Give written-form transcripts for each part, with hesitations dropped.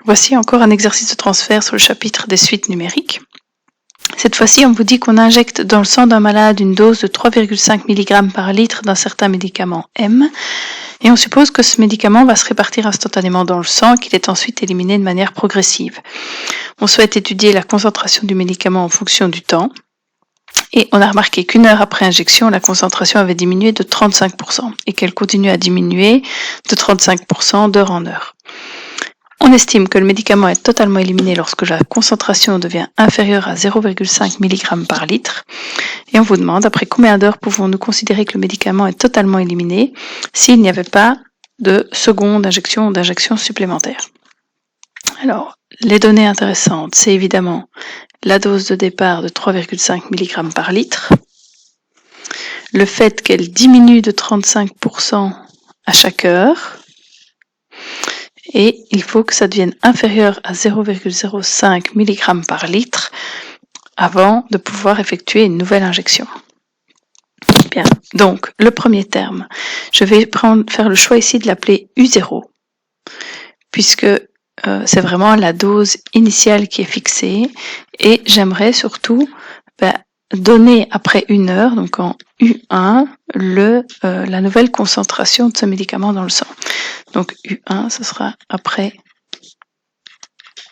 Voici encore un exercice de transfert sur le chapitre des suites numériques. Cette fois-ci, on vous dit qu'on injecte dans le sang d'un malade une dose de 3,5 mg par litre d'un certain médicament M, et on suppose que ce médicament va se répartir instantanément dans le sang et qu'il est ensuite éliminé de manière progressive. On souhaite étudier la concentration du médicament en fonction du temps, et on a remarqué qu'une heure après injection, la concentration avait diminué de 35% et qu'elle continue à diminuer de 35% d'heure en heure. On estime que le médicament est totalement éliminé lorsque la concentration devient inférieure à 0,5 mg par litre. Et on vous demande après combien d'heures pouvons-nous considérer que le médicament est totalement éliminé s'il n'y avait pas de seconde injection ou d'injection supplémentaire. Alors, les données intéressantes, c'est évidemment la dose de départ de 3,5 mg par litre, le fait qu'elle diminue de 35% à chaque heure, et il faut que ça devienne inférieur à 0,05 mg par litre avant de pouvoir effectuer une nouvelle injection. Bien, donc le premier terme, je vais faire le choix ici de l'appeler U0, puisque c'est vraiment la dose initiale qui est fixée, et j'aimerais surtout donner après une heure, donc en U1, la nouvelle concentration de ce médicament dans le sang. Donc U1, ce sera après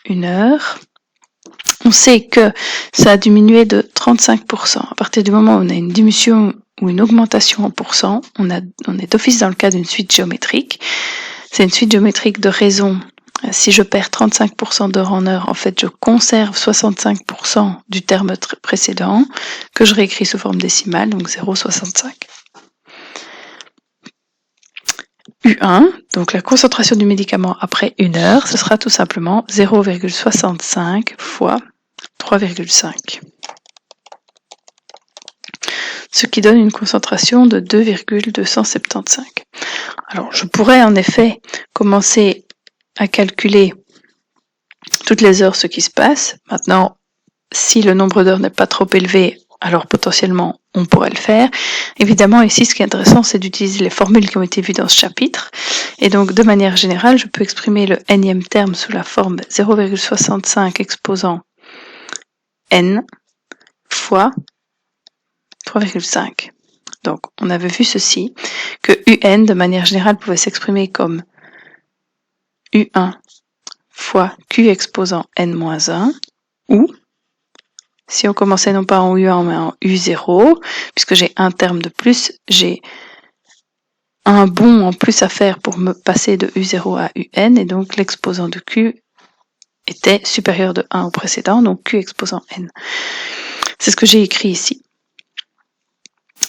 une heure. On sait que ça a diminué de 35%. À partir du moment où on a une diminution ou une augmentation en pourcent, on est d'office dans le cas d'une suite géométrique. C'est une suite géométrique de raison. Si je perds 35% d'heure en heure, en fait, je conserve 65% du terme précédent, que je réécris sous forme décimale, donc 0,65. U1, donc la concentration du médicament après une heure, ce sera tout simplement 0,65 fois 3,5. Ce qui donne une concentration de 2,275. Alors, je pourrais en effet commencer à calculer toutes les heures ce qui se passe. Maintenant, si le nombre d'heures n'est pas trop élevé, alors potentiellement on pourrait le faire. Évidemment, ici ce qui est intéressant, c'est d'utiliser les formules qui ont été vues dans ce chapitre. Et donc de manière générale, je peux exprimer le nème terme sous la forme 0,65 exposant n fois 3,5. Donc on avait vu ceci, que un de manière générale pouvait s'exprimer comme U1 fois Q exposant n-1, ou, si on commençait non pas en U1 mais en U0, puisque j'ai un terme de plus, j'ai un bond en plus à faire pour me passer de U0 à UN, et donc l'exposant de Q était supérieur de 1 au précédent, donc Q exposant n. C'est ce que j'ai écrit ici.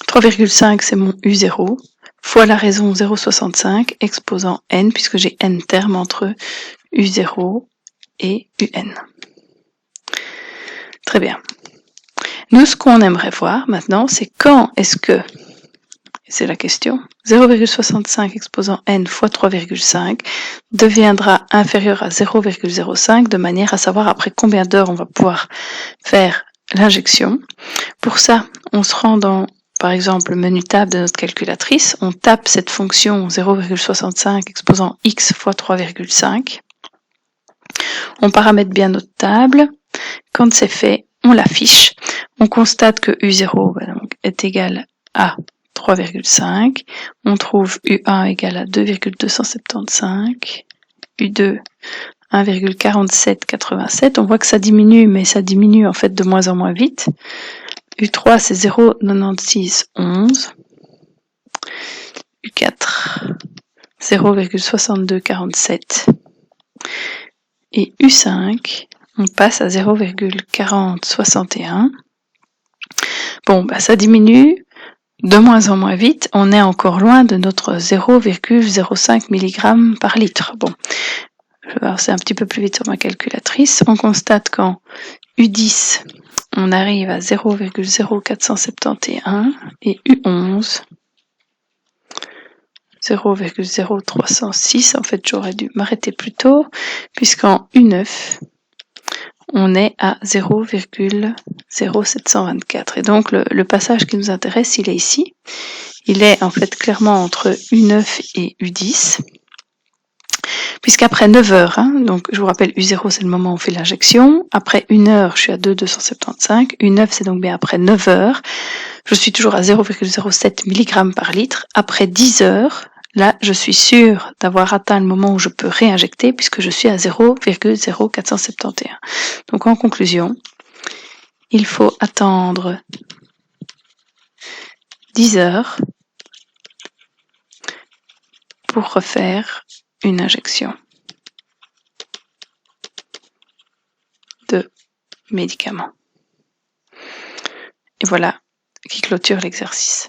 3,5 c'est mon U0, fois la raison 0,65 exposant n, puisque j'ai n termes entre U0 et UN. Très bien. Nous, ce qu'on aimerait voir maintenant, c'est quand est-ce que, c'est la question, 0,65 exposant n fois 3,5 deviendra inférieur à 0,05 de manière à savoir après combien d'heures on va pouvoir faire l'injection. Pour ça, on se rend dans, par exemple, le menu table de notre calculatrice, on tape cette fonction 0,65 exposant x fois 3,5. On paramètre bien notre table. Quand c'est fait, on l'affiche. On constate que U0 donc, est égal à 3,5. On trouve U1 égal à 2,275. U2, 1,4787. On voit que ça diminue, mais ça diminue en fait de moins en moins vite. U3, c'est 0,9611. U4, 0,6247. Et U5, on passe à 0,4061. Bon, ça diminue de moins en moins vite. On est encore loin de notre 0,05 mg par litre. Bon, je vais avancer un petit peu plus vite sur ma calculatrice. On constate qu'en U10, on arrive à 0,0471 et U11, 0,0306. En fait, j'aurais dû m'arrêter plus tôt, puisqu'en U9, on est à 0,0724. Et donc, le passage qui nous intéresse, il est ici. Il est en fait clairement entre U9 et U10. puisqu'après 9 heures, donc je vous rappelle U0 c'est le moment où on fait l'injection, après 1 heure je suis à 2,275, U9 c'est donc bien après 9 heures, je suis toujours à 0,07 mg par litre, après 10 heures, là je suis sûre d'avoir atteint le moment où je peux réinjecter puisque je suis à 0,0471. Donc en conclusion, il faut attendre 10 heures pour refaire une injection de médicaments. Et voilà qui clôture l'exercice.